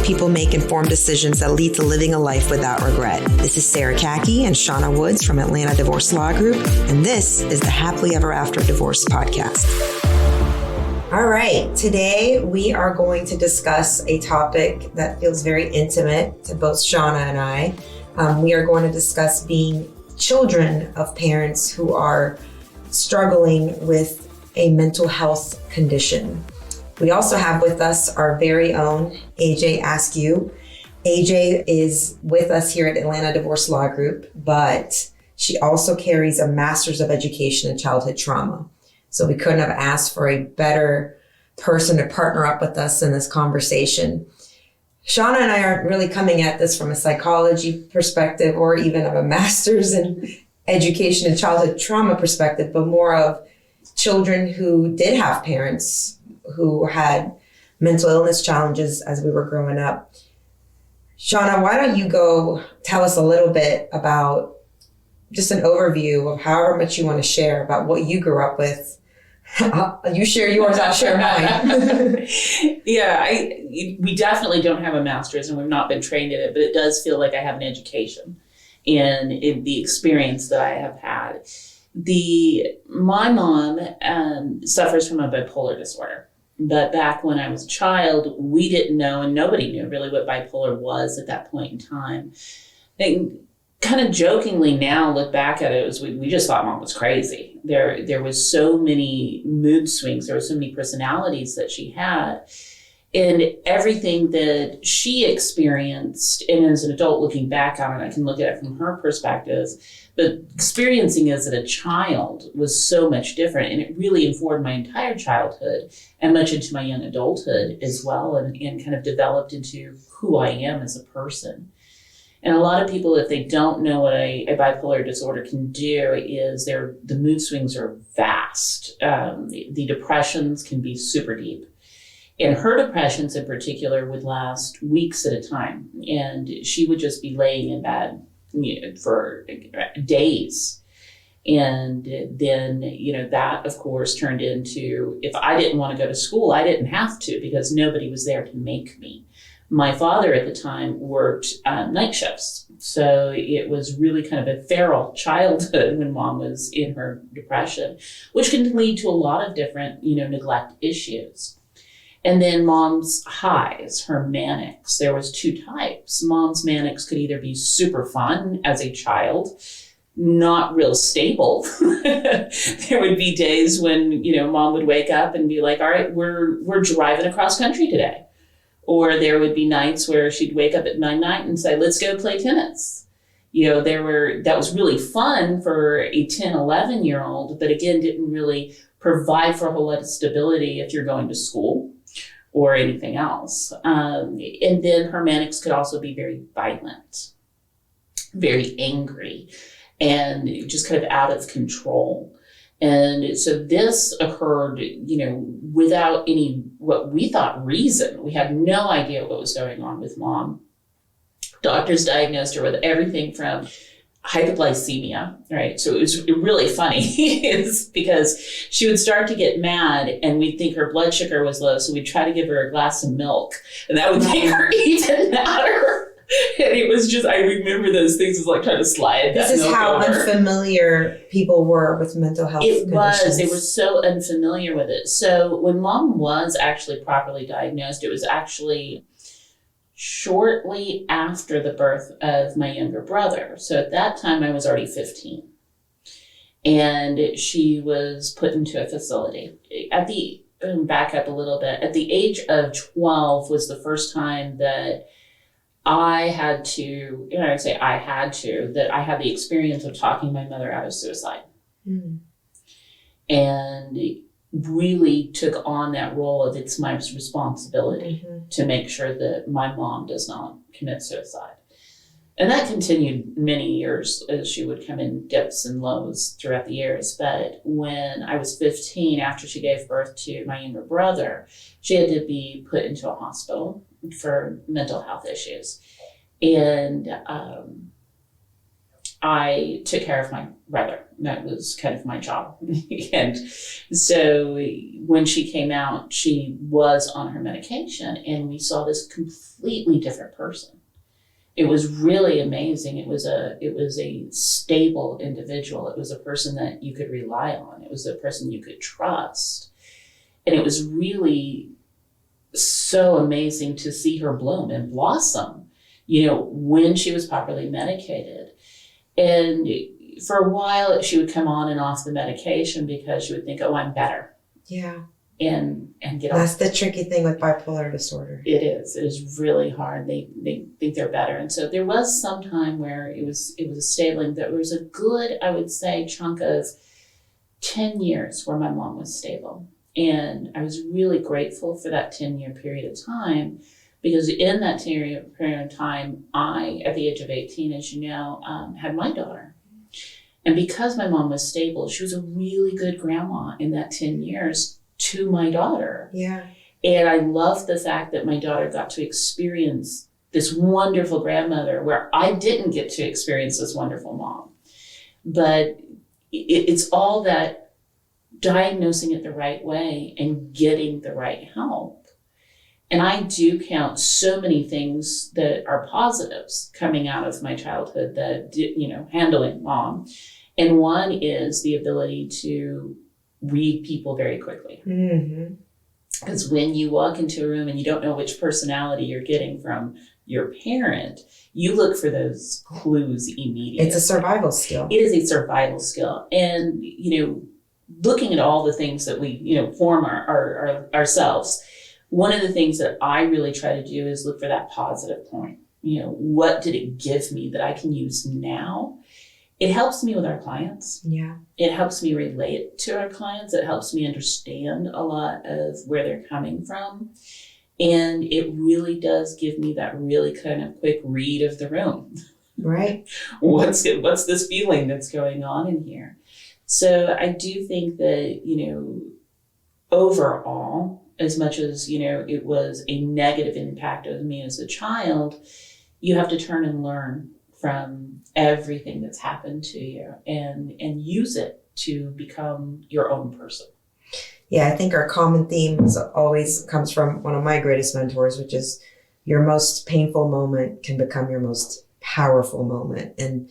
help people make informed decisions that lead to living a life without regret. This is Sarah Kaki and Shawna Woods from Atlanta Divorce Law Group, and this is the Happily Ever After Divorce podcast. All right, today we are going to discuss a topic that feels very intimate to both Shawna and I. We are going to discuss being children of parents who are struggling with a mental health condition. We also have with us our very own AJ Askew. AJ is with us here at Atlanta Divorce Law Group, but she also carries a Master's of Education in Childhood Trauma. So we couldn't have asked for a better person to partner up with us in this conversation. Shawna and I aren't really coming at this from a psychology perspective or even of a Master's in Education in Childhood Trauma perspective, but more of children who did have parents who had mental illness challenges as we were growing up. Shawna, why don't you go tell us a little bit about just an overview of however much you want to share about what you grew up with. You share yours, I'll share mine. Yeah, we definitely don't have a master's and we've not been trained in it, but it does feel like I have an education in the experience that I have had. My mom suffers from a bipolar disorder, but back when I was a child, we didn't know, and nobody knew really what bipolar was at that point in time. And kind of jokingly now look back at it, we just thought mom was crazy. There was so many mood swings, there were so many personalities that she had, and everything that she experienced, and as an adult looking back on it, I can look at it from her perspective, but experiencing as a child was so much different, and it really informed my entire childhood and much into my young adulthood as well, and kind of developed into who I am as a person. And a lot of people, if they don't know what a bipolar disorder can do, is the mood swings are vast. The depressions can be super deep. And her depressions in particular would last weeks at a time. And she would just be laying in bed for days. And then, that of course turned into, if I didn't want to go to school, I didn't have to because nobody was there to make me. My father at the time worked night shifts. So it was really kind of a feral childhood when mom was in her depression, which can lead to a lot of different, neglect issues. And then mom's highs, her manics. There was two types. Mom's manics could either be super fun as a child, not real stable. There would be days when, mom would wake up and be like, all right, we're driving across country today. Or there would be nights where she'd wake up at midnight and say, let's go play tennis. That was really fun for a 10, 11-year-old, but again, didn't really provide for a whole lot of stability if you're going to school or anything else. And then her manics could also be very violent, very angry, and just kind of out of control. And so this occurred, without any, what we thought reason. We had no idea what was going on with mom. Doctors diagnosed her with everything from hypoglycemia, right? So it was really funny is because she would start to get mad and we'd think her blood sugar was low. So we'd try to give her a glass of milk and that would make her even madder. And it was just, I remember those things as like trying to slide that milk over. This is how unfamiliar people were with mental health conditions. They were so unfamiliar with it. So when mom was actually properly diagnosed, it was actually shortly after the birth of my younger brother. So at that time, I was already 15. And she was put into a facility. Back up a little bit, at the age of 12 was the first time that I had the experience of talking my mother out of suicide. Mm. And really took on that role of it's my responsibility to make sure that my mom does not commit suicide. And that continued many years as she would come in dips and lows throughout the years. But when I was 15, after she gave birth to my younger brother, she had to be put into a hospital for mental health issues. And I took care of my brother. That was kind of my job. And so when she came out, she was on her medication, and we saw this completely different person. It was really amazing. It was a stable individual. It was a person that you could rely on. It was a person you could trust. And it was really so amazing to see her bloom and blossom, when she was properly medicated. And for a while, she would come on and off the medication because she would think, oh, I'm better. Yeah. And get That's off. the tricky thing with bipolar disorder. It is. It is really hard. They think they're better. And so there was some time where it was a stabling. There was a good, I would say, chunk of 10 years where my mom was stable. And I was really grateful for that 10-year period of time, because in that 10-year period of time, I, at the age of 18, as you know, had my daughter. And because my mom was stable, she was a really good grandma in that 10 years to my daughter. Yeah. And I loved the fact that my daughter got to experience this wonderful grandmother where I didn't get to experience this wonderful mom. But it's all that diagnosing it the right way and getting the right help. And I do count so many things that are positives coming out of my childhood that, handling mom. And one is the ability to read people very quickly. Mm-hmm. Because when you walk into a room and you don't know which personality you're getting from your parent, you look for those clues immediately. It's a survival skill. It is a survival skill. And, looking at all the things that we, form ourselves, one of the things that I really try to do is look for that positive point. What did it give me that I can use now? It helps me with our clients. Yeah. It helps me relate to our clients. It helps me understand a lot of where they're coming from. And it really does give me that really kind of quick read of the room. Right. What's this feeling that's going on in here? So I do think that, overall, as much as, it was a negative impact of me as a child, you have to turn and learn from everything that's happened to you and use it to become your own person. Yeah, I think our common theme always comes from one of my greatest mentors, which is your most painful moment can become your most powerful moment. And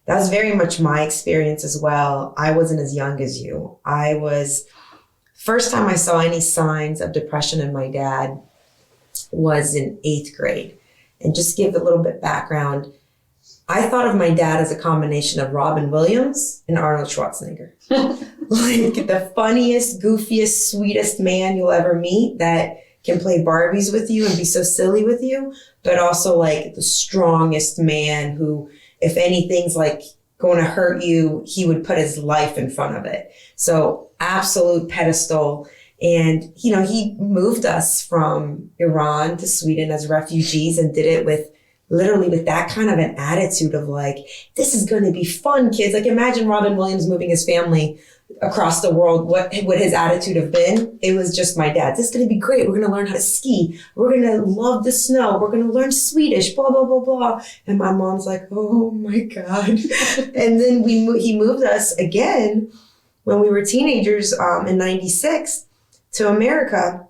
that was very much my experience as well. I wasn't as young as you. First time I saw any signs of depression in my dad was in 8th grade. And just to give a little bit background, I thought of my dad as a combination of Robin Williams and Arnold Schwarzenegger. Like the funniest, goofiest, sweetest man you'll ever meet that can play Barbies with you and be so silly with you, but also like the strongest man who, if anything's like going to hurt you, he would put his life in front of it. So absolute pedestal. And, he moved us from Iran to Sweden as refugees and did it with that kind of an attitude of like, this is going to be fun, kids. Like imagine Robin Williams moving his family across the world. What would his attitude have been? It was just my dad. This is going to be great. We're going to learn how to ski. We're going to love the snow. We're going to learn Swedish, blah, blah, blah, blah. And my mom's like, oh my God. And then he moved us again when we were teenagers in 96 to America.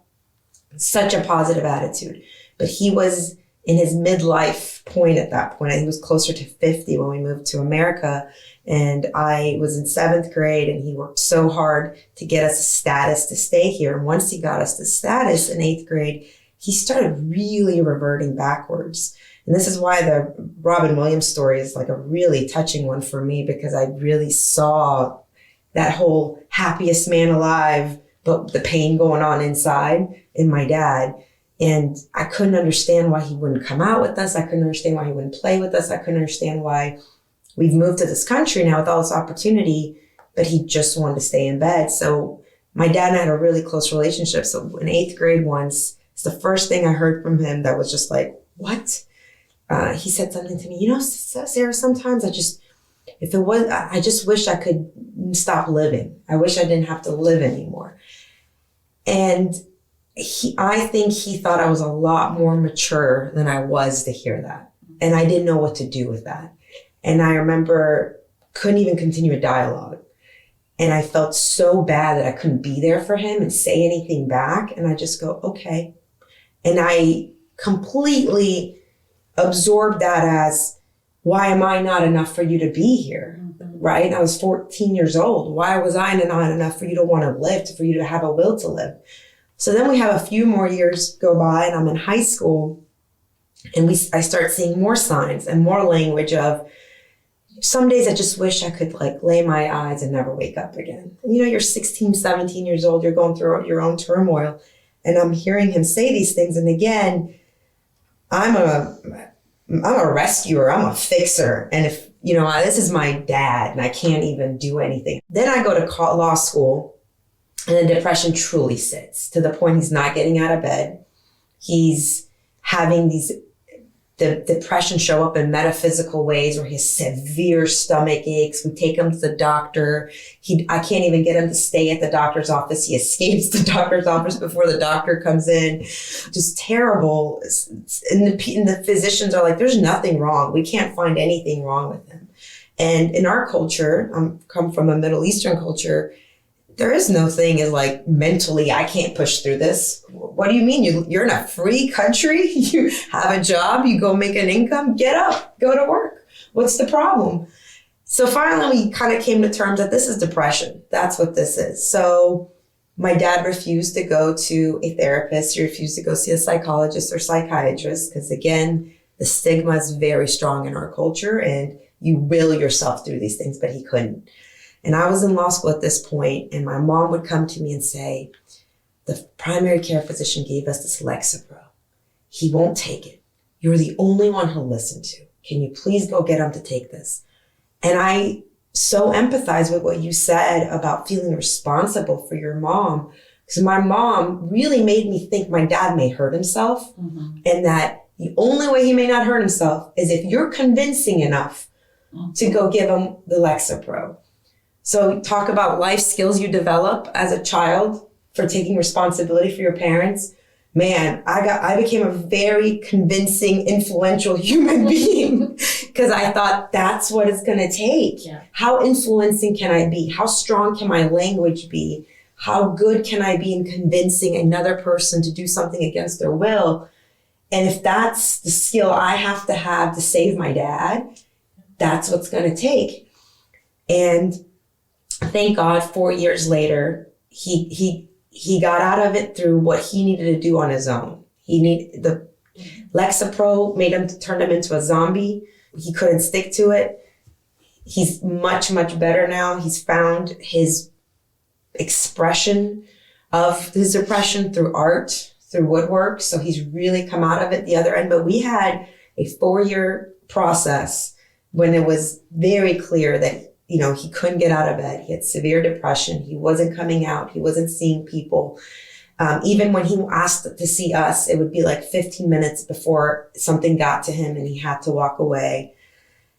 Such a positive attitude. But he was in his midlife point at that point. He was closer to 50 when we moved to America. And I was in 7th grade and he worked so hard to get us a status to stay here. And once he got us the status in 8th grade, he started really reverting backwards. And this is why the Robin Williams story is like a really touching one for me, because I really saw that whole happiest man alive, but the pain going on inside in my dad. And I couldn't understand why he wouldn't come out with us. I couldn't understand why he wouldn't play with us. I couldn't understand why we've moved to this country now with all this opportunity, but he just wanted to stay in bed. So my dad and I had a really close relationship. So in 8th grade once, it's the first thing I heard from him that was just like, what? He said something to me, Sarah, sometimes I just wish I could stop living. I wish I didn't have to live anymore. And I think he thought I was a lot more mature than I was to hear that. And I didn't know what to do with that. And I remember couldn't even continue a dialogue. And I felt so bad that I couldn't be there for him and say anything back. And I just go, okay. And I completely absorbed that as, why am I not enough for you to be here? Right? I was 14 years old. Why was I not enough for you to want to live, for you to have a will to live? So then we have a few more years go by and I'm in high school and I start seeing more signs and more language of, some days I just wish I could like lay my eyes and never wake up again. And, you're 16, 17 years old, you're going through your own turmoil. And I'm hearing him say these things. And again, I'm a rescuer, I'm a fixer. And if, this is my dad and I can't even do anything. Then I go to law school and the depression truly sits to the point he's not getting out of bed. He's having the depression show up in metaphysical ways where he has severe stomach aches. We take him to the doctor. I can't even get him to stay at the doctor's office. He escapes the doctor's office before the doctor comes in. Just terrible. And the physicians are like, there's nothing wrong. We can't find anything wrong with him. And in our culture, I come from a Middle Eastern culture, there is no thing as like mentally, I can't push through this. What do you mean? You're in a free country? You have a job, you go make an income, get up, go to work. What's the problem? So finally we kind of came to terms that this is depression. That's what this is. So my dad refused to go to a therapist. He refused to go see a psychologist or psychiatrist because again, the stigma is very strong in our culture and you will yourself through these things, but he couldn't. And I was in law school at this point, and my mom would come to me and say, the primary care physician gave us this Lexapro. He won't take it. You're the only one he'll listen to. Can you please go get him to take this? And I so empathize with what you said about feeling responsible for your mom, because my mom really made me think my dad may hurt himself, and that the only way he may not hurt himself is if you're convincing enough to go give him the Lexapro. So talk about life skills you develop as a child for taking responsibility for your parents. Man, I became a very convincing, influential human being because I thought that's what it's going to take. Yeah. How influencing can I be? How strong can my language be? How good can I be in convincing another person to do something against their will? And if that's the skill I have to save my dad, that's what's going to take. And thank God, 4 years later, he got out of it through what he needed to do on his own. The Lexapro turned him into a zombie. He couldn't stick to it. He's much, much better now. He's found his expression of his depression through art, through woodwork. So he's really come out of it the other end. But we had a 4-year process when it was very clear that he couldn't get out of bed. He had severe depression. He wasn't coming out. He wasn't seeing people. Even when he asked to see us, it would be like 15 minutes before something got to him and he had to walk away.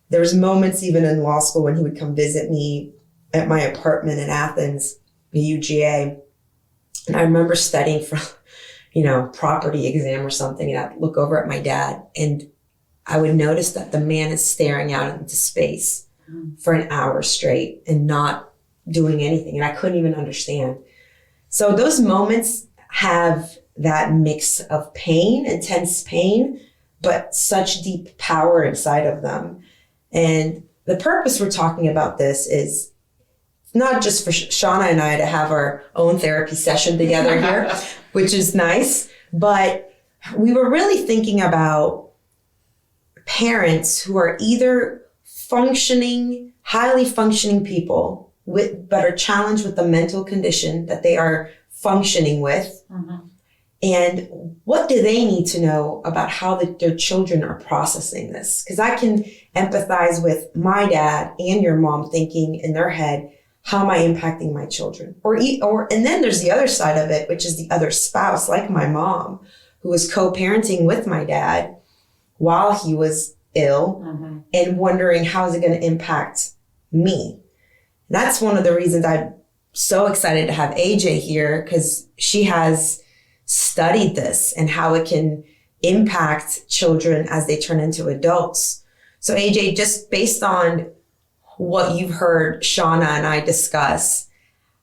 There's moments even in law school when he would come visit me at my apartment in Athens, the UGA. And I remember studying for, property exam or something. And I'd look over at my dad and I would notice that the man is staring out into space for an hour straight and not doing anything. And I couldn't even understand. So those moments have that mix of pain, intense pain, but such deep power inside of them. And the purpose we're talking about this is not just for Shawna and I to have our own therapy session together here, which is nice, but we were really thinking about parents who are either highly functioning people but are challenged with the mental condition that they are functioning with. And what do they need to know about how their children are processing this? Because I can empathize with my dad and your mom thinking in their head, how am I impacting my children? And then there's the other side of it, which is the other spouse, like my mom, who was co-parenting with my dad while he was ill and wondering how is it going to impact me. And that's one of the reasons I'm so excited to have AJ here, because she has studied this and how it can impact children as they turn into adults. So AJ, just based on what you've heard Shawna and I discuss,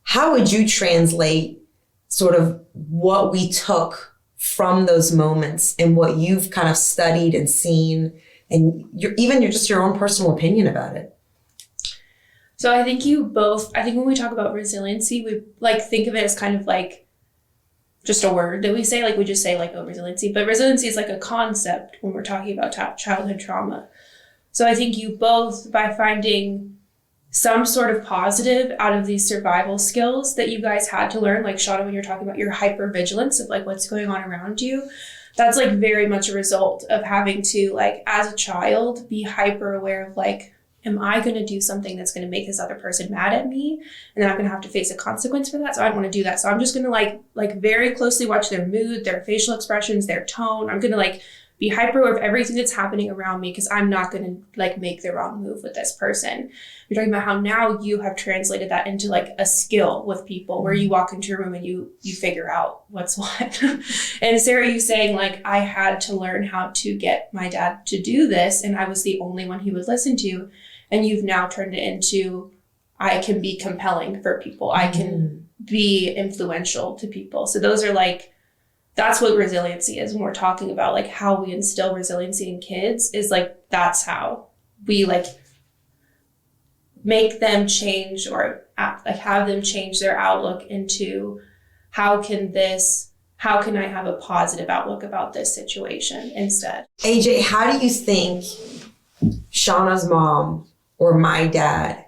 how would you translate sort of what we took from those moments and what you've kind of studied and seen, and you're just your own personal opinion about it? So I think when we talk about resiliency, we like think of it as kind of like just a word that we say, like we just say like, oh, resiliency, but resiliency is like a concept when we're talking about childhood trauma. So I think you both, by finding some sort of positive out of these survival skills that you guys had to learn, like Shawna, when you're talking about your hypervigilance of like what's going on around you, that's like very much a result of having to, like, as a child, be hyper aware of like, am I going to do something that's going to make this other person mad at me? And then I'm going to have to face a consequence for that. So I don't want to do that. So I'm just going to like very closely watch their mood, their facial expressions, their tone. I'm going to like be hyper aware of everything that's happening around me because I'm not going to like make the wrong move with this person. You're talking about how now you have translated that into like a skill with people where you walk into a room and you figure out what's what. And Sara, you saying like, I had to learn how to get my dad to do this and I was the only one he would listen to. And you've now turned it into, I can be compelling for people. I can be influential to people. So those are like, that's what resiliency is when we're talking about like how we instill resiliency in kids, is like, that's how we like make them change or like have them change their outlook into how can I have a positive outlook about this situation instead. AJ, how do you think Shawna's mom or my dad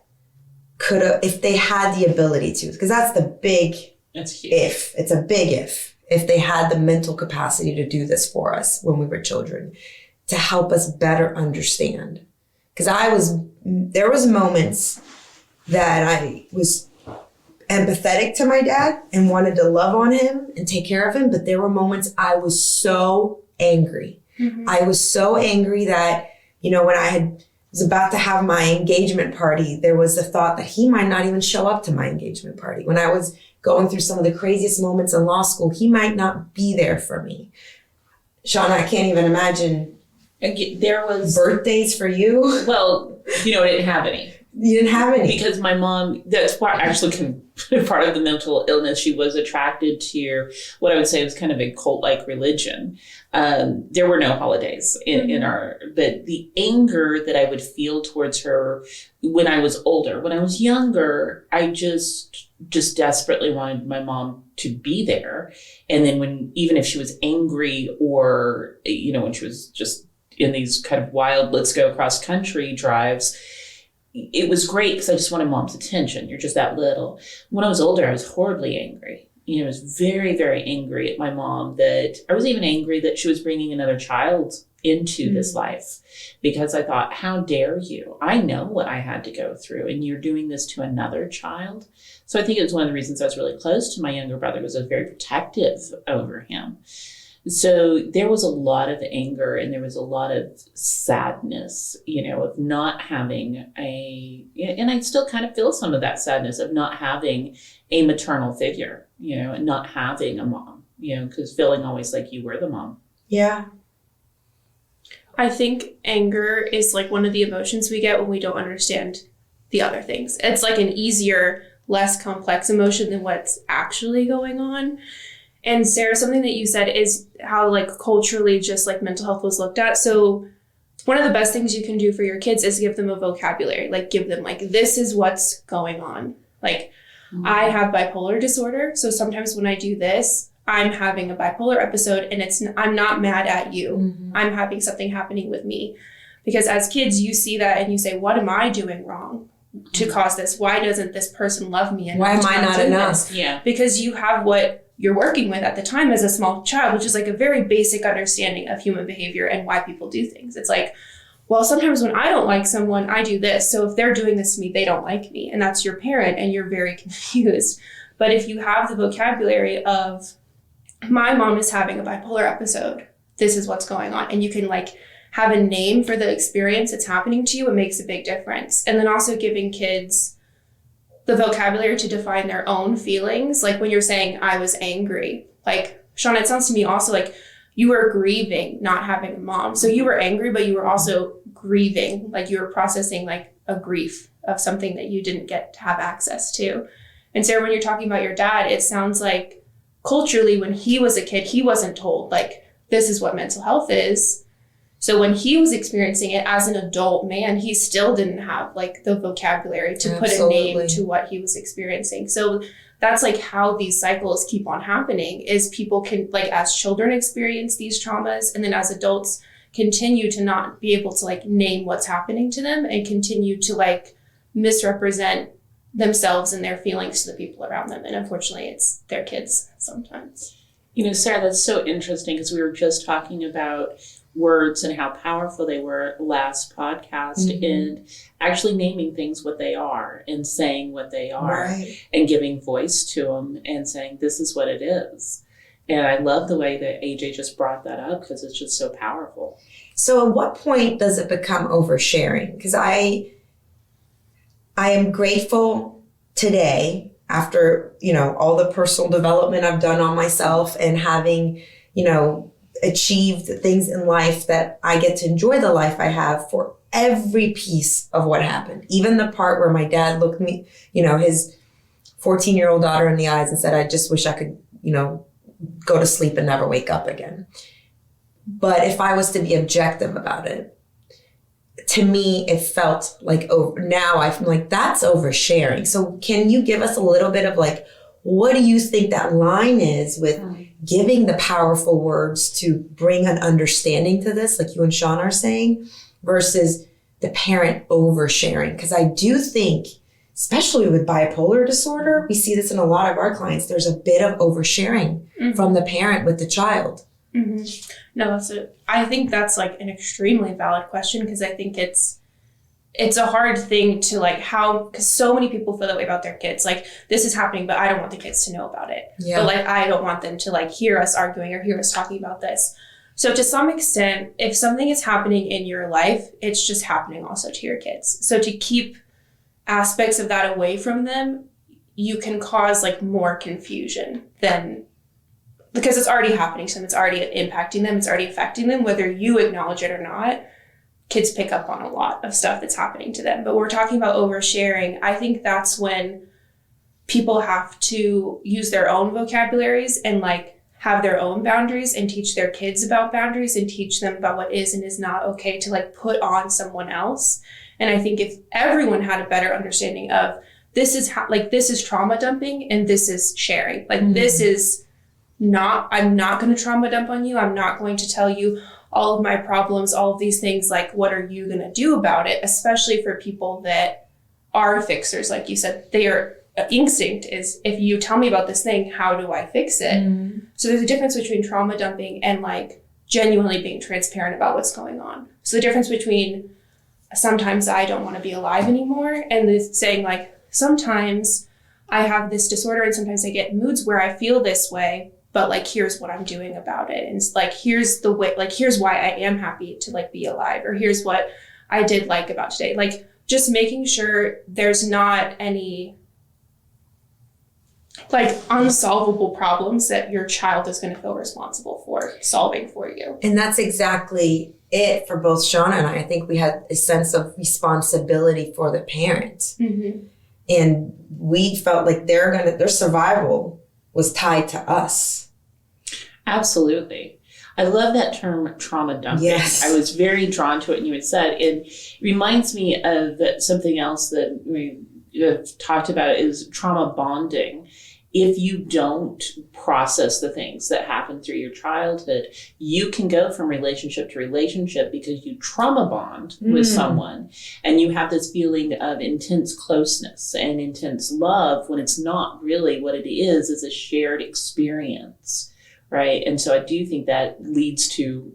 could have, if they had the ability to, because that's the big if. It's a big if they had the mental capacity to do this for us when we were children, to help us better understand. Because there was moments that I was empathetic to my dad and wanted to love on him and take care of him. But there were moments I was so angry. Mm-hmm. I was so angry that, when I was about to have my engagement party, there was the thought that he might not even show up to my engagement party. When I was going through some of the craziest moments in law school, he might not be there for me. Shawna, I can't even imagine. There was birthdays for you. Well, I didn't have any. You didn't have any? Because my mom, that's part of the mental illness. She was attracted to what I would say was kind of a cult-like religion. There were no holidays in but the anger that I would feel towards her when I was older, when I was younger, I just desperately wanted my mom to be there. And then even if she was angry or, when she was just in these kind of wild, let's go cross country drives, it was great because I just wanted mom's attention. You're just that little. When I was older, I was horribly angry. I was very, very angry at my mom, that I was even angry that she was bringing another child into this life, because I thought, how dare you? I know what I had to go through and you're doing this to another child. So I think it was one of the reasons I was really close to my younger brother, was I was very protective over him. So there was a lot of anger and there was a lot of sadness, of not having and I still kind of feel some of that sadness of not having a maternal figure, and not having a mom, because feeling always like you were the mom. Yeah. I think anger is like one of the emotions we get when we don't understand the other things. It's like an easier, less complex emotion than what's actually going on. And Sara, something that you said is how like culturally just like mental health was looked at. So one of the best things you can do for your kids is give them a vocabulary, like give them like, this is what's going on. Like I have bipolar disorder. So sometimes when I do this, I'm having a bipolar episode and I'm not mad at you. Mm-hmm. I'm having something happening with me. Because as kids, you see that and you say, what am I doing wrong to cause this? Why doesn't this person love me? And why am I not enough? Yeah. Because you have what you're working with at the time as a small child, which is like a very basic understanding of human behavior and why people do things. It's like, well, sometimes when I don't like someone, I do this. So if they're doing this to me, they don't like me. And that's your parent and you're very confused. But if you have the vocabulary of, my mom is having a bipolar episode, this is what's going on. And you can like have a name for the experience that's happening to you, it makes a big difference. And then also giving kids the vocabulary to define their own feelings. Like when you're saying, I was angry, like Shawna, it sounds to me also like you were grieving not having a mom. So you were angry, but you were also grieving, like you were processing like a grief of something that you didn't get to have access to. And Sarah, when you're talking about your dad, it sounds like culturally when he was a kid, he wasn't told like, this is what mental health is. So when he was experiencing it as an adult man, he still didn't have like the vocabulary to put a name to what he was experiencing. So that's like how these cycles keep on happening, is people can, like, as children experience these traumas, and then as adults continue to not be able to like name what's happening to them and continue to like misrepresent themselves and their feelings to the people around them. And unfortunately, it's their kids sometimes. You know, Sarah, that's so interesting, because we were just talking about words and how powerful they were last podcast, and actually naming things what they are and saying what they are, and giving voice to them and saying, this is what it is. And I love the way that AJ just brought that up, because it's just so powerful. So at what point does it become oversharing? Because I am grateful today, after, you know, all the personal development I've done on myself and having, you know, achieved things in life, that I get to enjoy the life I have for every piece of what happened. Even the part where my dad looked me, you know, his 14-year-old daughter in the eyes and said, I just wish I could, you know, go to sleep and never wake up again. But if I was to be objective about it, to me, it felt like now I'm like, that's oversharing. So can you give us a little bit of like, what do you think that line is with giving the powerful words to bring an understanding to this, like you and Shawna are saying, versus the parent oversharing? Because I do think, especially with bipolar disorder, we see this in a lot of our clients, there's a bit of oversharing from the parent with the child. No, I think that's like an extremely valid question, because I think it's a hard thing to like because so many people feel that way about their kids. Like, this is happening, but I don't want the kids to know about it. Yeah. But like, I don't want them to like hear us arguing or hear us talking about this. So to some extent, if something is happening in your life, it's just happening also to your kids. So to keep aspects of that away from them, you can cause like more confusion because it's already happening to them. It's already impacting them. It's already affecting them, whether you acknowledge it or not. Kids pick up on a lot of stuff that's happening to them. But we're talking about oversharing. I think that's when people have to use their own vocabularies and like have their own boundaries and teach their kids about boundaries and teach them about what is and is not okay to like put on someone else. And I think if everyone had a better understanding of this is trauma dumping and this is sharing. Like this is not, I'm not going to trauma dump on you. I'm not going to tell you all of my problems, all of these things, like what are you going to do about it? Especially for people that are fixers. Like you said, their instinct is, if you tell me about this thing, how do I fix it? So there's a difference between trauma dumping and like genuinely being transparent about what's going on. So the difference between sometimes I don't want to be alive anymore and this saying like, sometimes I have this disorder and sometimes I get moods where I feel this way, but like, here's what I'm doing about it. And it's like, here's the way, like, here's why I am happy to like be alive, or here's what I did like about today. Like just making sure there's not any like unsolvable problems that your child is going to feel responsible for solving for you. And that's exactly it for both Shawna and I. I think we had a sense of responsibility for the parent. And we felt like their survival was tied to us. Absolutely. I love that term, trauma dumping. Yes. I was very drawn to it, and you had said, it reminds me of something else that we have talked about is trauma bonding. If you don't process the things that happen through your childhood, you can go from relationship to relationship because you trauma bond with someone and you have this feeling of intense closeness and intense love when it's not really what it is a shared experience. Right. And so I do think that leads to,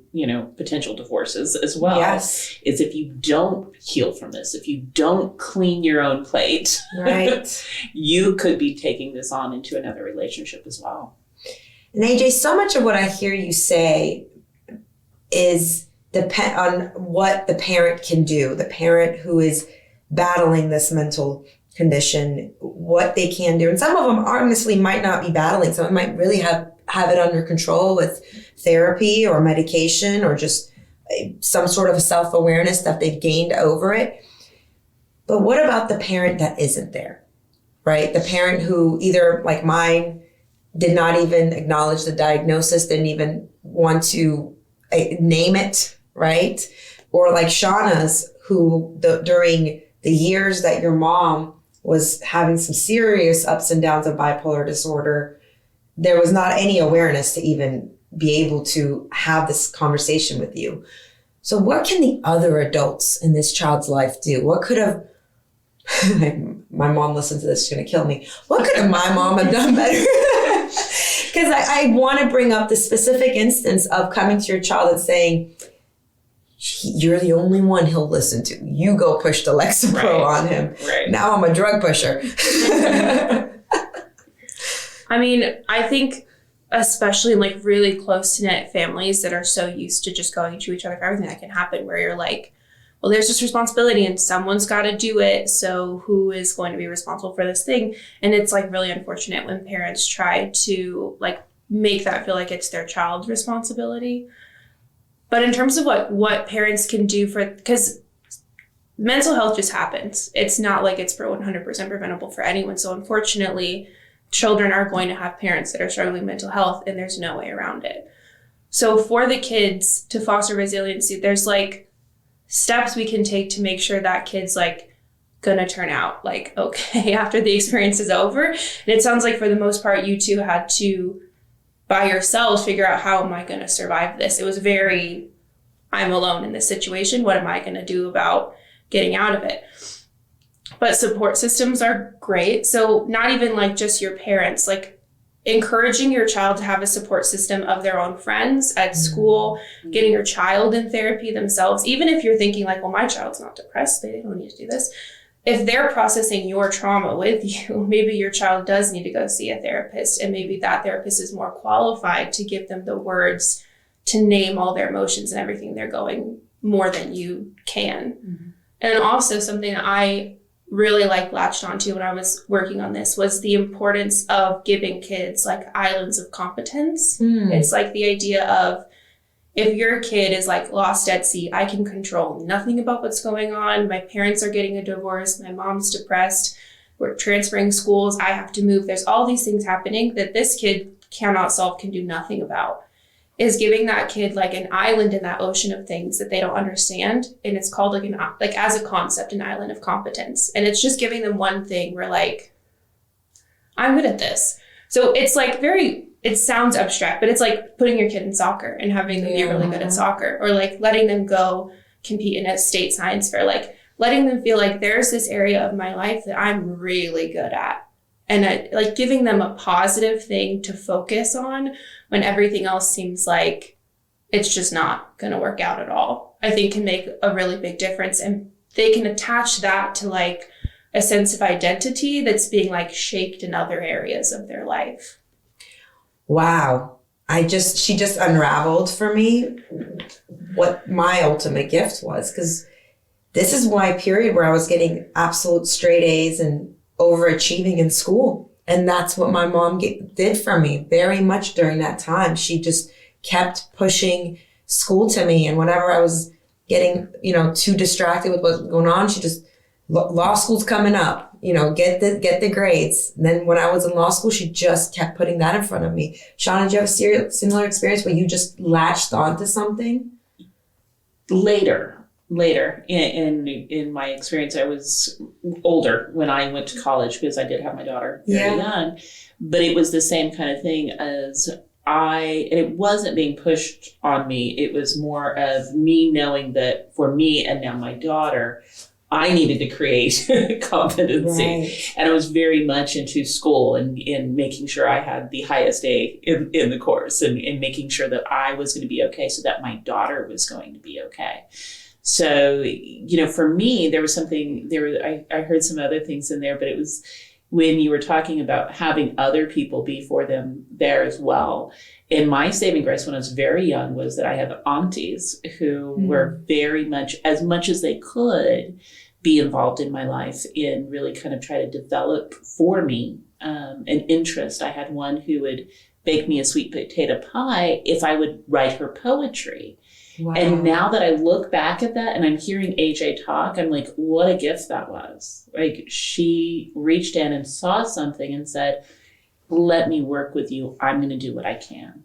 potential divorces as well. Yes. Is if you don't heal from this, if you don't clean your own plate, right, you could be taking this on into another relationship as well. And AJ, so much of what I hear you say is depend on what the parent can do, the parent who is battling this mental condition, what they can do. And some of them honestly might not be battling. Some might really have it under control with therapy or medication or just some sort of a self-awareness that they've gained over it. But what about the parent that isn't there, right? The parent who either, like mine, did not even acknowledge the diagnosis, didn't even want to name it, right? Or like Shawna's, who during the years that your mom was having some serious ups and downs of bipolar disorder, there was not any awareness to even be able to have this conversation with you. So what can the other adults in this child's life do? What could have, my mom listens to this, she's going to kill me. What could have my mom have done better? Because I want to bring up the specific instance of coming to your child and saying, you're the only one he'll listen to. You go push the Lexapro on him. Right. Now I'm a drug pusher. I mean, I think especially in like really close-knit families that are so used to just going to each other for everything that can happen, where you're like, well, there's this responsibility and someone's got to do it. So who is going to be responsible for this thing? And it's like really unfortunate when parents try to like make that feel like it's their child's responsibility. But in terms of what parents can do because mental health just happens. It's not like it's 100% preventable for anyone. So unfortunately, children are going to have parents that are struggling with mental health, and there's no way around it. So for the kids to foster resiliency, there's like steps we can take to make sure that kid's like gonna turn out like okay after the experience is over. And it sounds like for the most part, you two had to, by yourselves, figure out, how am I gonna survive this? It was very, I'm alone in this situation. What am I gonna do about getting out of it? But support systems are great. So not even like just your parents, like encouraging your child to have a support system of their own friends at school, getting your child in therapy themselves. Even if you're thinking like, well, my child's not depressed, they don't need to do this. If they're processing your trauma with you, maybe your child does need to go see a therapist, and maybe that therapist is more qualified to give them the words to name all their emotions and everything they're going more than you can. Mm-hmm. And also something that I really like latched onto when I was working on this was the importance of giving kids like islands of competence. It's like the idea of, if your kid is like lost at sea, I can control nothing about what's going on. My parents are getting a divorce. My mom's depressed. We're transferring schools. I have to move. There's all these things happening that this kid cannot solve, can do nothing about. Is giving that kid like an island in that ocean of things that they don't understand. And it's called like as a concept, an island of competence. And it's just giving them one thing where like, I'm good at this. So it's like it sounds abstract, but it's like putting your kid in soccer and having them be really good at soccer, or like letting them go compete in a state science fair, like letting them feel like there's this area of my life that I'm really good at. And like giving them a positive thing to focus on when everything else seems like it's just not going to work out at all, I think can make a really big difference. And they can attach that to like a sense of identity that's being like shaped in other areas of their life. Wow. She just unraveled for me what my ultimate gift was. Because this is my period where I was getting absolute straight A's and overachieving in school. And that's what my mom did for me very much during that time. She just kept pushing school to me. And whenever I was getting, too distracted with what's going on, she just, law school's coming up, get the grades. And then when I was in law school, she just kept putting that in front of me. Shawna, did you have a similar experience where you just latched onto something? Later in my experience, I was older when I went to college, because I did have my daughter very young, but it was the same kind of thing as and it wasn't being pushed on me. It was more of me knowing that for me and now my daughter, I needed to create competency. Right. And I was very much into school and making sure I had the highest A in the course, and making sure that I was going to be okay so that my daughter was going to be okay. So, for me, there was something I heard some other things in there, but it was when you were talking about having other people be for them there as well. And my saving grace when I was very young was that I had aunties who were very much as they could be involved in my life, and really kind of try to develop for me an interest. I had one who would bake me a sweet potato pie if I would write her poetry. Wow. And now that I look back at that and I'm hearing AJ talk, I'm like, what a gift that was. Like, she reached in and saw something and said, let me work with you. I'm going to do what I can.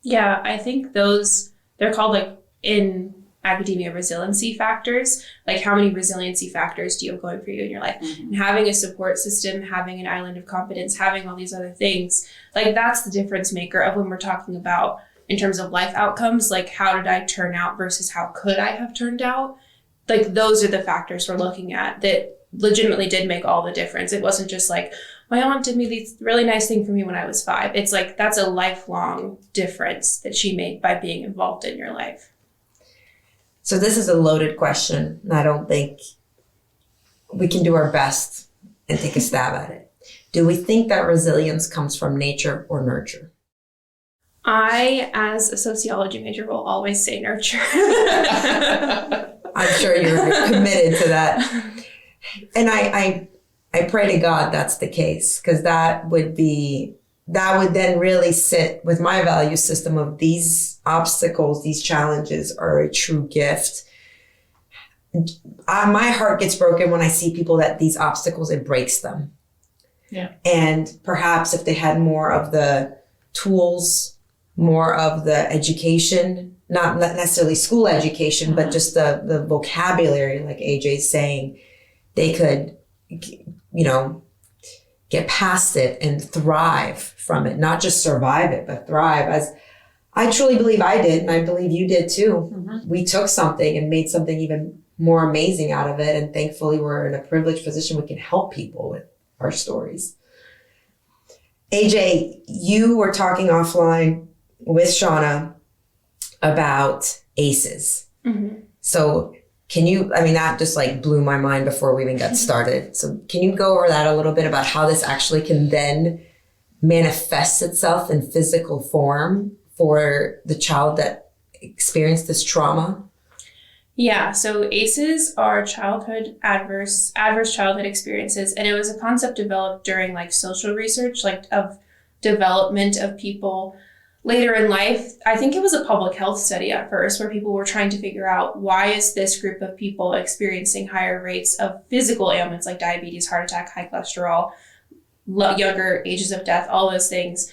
Yeah, I think they're called, like, in academia, resiliency factors. Like, how many resiliency factors do you have going for you in your life? Mm-hmm. And having a support system, having an island of competence, having all these other things, like, that's the difference maker of when we're talking about in terms of life outcomes, like, how did I turn out versus how could I have turned out? Like, those are the factors we're looking at that legitimately did make all the difference. It wasn't just like, my aunt did me this really nice thing for me when I was 5. It's like, that's a lifelong difference that she made by being involved in your life. So this is a loaded question, and I don't think we can do our best and take a stab at it. Do we think that resilience comes from nature or nurture? I, as a sociology major, will always say nurture. I'm sure you're committed to that. And I pray to God that's the case, because that would then really sit with my value system of these obstacles, these challenges are a true gift. My heart gets broken when I see people that these obstacles, it breaks them. Yeah. And perhaps if they had more of the tools, more of the education, not necessarily school education, but just the vocabulary, like AJ's saying, they could, get past it and thrive from it, not just survive it, but thrive. As I truly believe I did, and I believe you did too. Mm-hmm. We took something and made something even more amazing out of it. And thankfully we're in a privileged position. We can help people with our stories. AJ, you were talking offline with Shawna about ACEs. Mm-hmm. So that just like blew my mind before we even got started. So can you go over that a little bit about how this actually can then manifest itself in physical form for the child that experienced this trauma? Yeah, so ACEs are adverse childhood experiences, and it was a concept developed during like social research, like of development of people later in life. I think it was a public health study at first where people were trying to figure out, why is this group of people experiencing higher rates of physical ailments like diabetes, heart attack, high cholesterol, younger ages of death, all those things.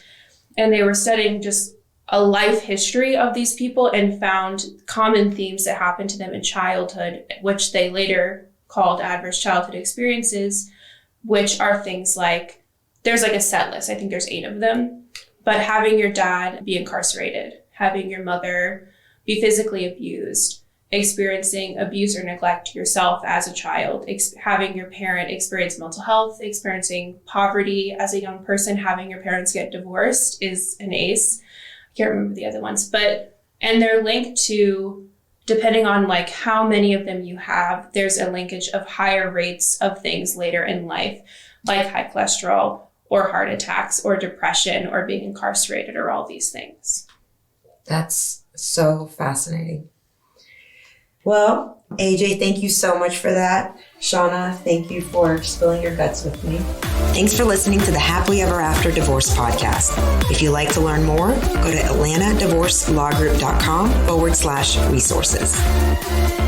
And they were studying just a life history of these people and found common themes that happened to them in childhood, which they later called adverse childhood experiences, which are things like, there's like a set list. I think there's 8 of them. But having your dad be incarcerated, having your mother be physically abused, experiencing abuse or neglect yourself as a child, having your parent experience mental health, experiencing poverty as a young person, having your parents get divorced is an ACE. I can't remember the other ones, and they're linked to, depending on like how many of them you have, there's a linkage of higher rates of things later in life, like high cholesterol, or heart attacks, or depression, or being incarcerated, or all these things. That's so fascinating. Well, AJ, thank you so much for that. Shawna, thank you for spilling your guts with me. Thanks for listening to the Happily Ever After Divorce podcast. If you'd like to learn more, go to atlantadivorcelawgroup.com/resources.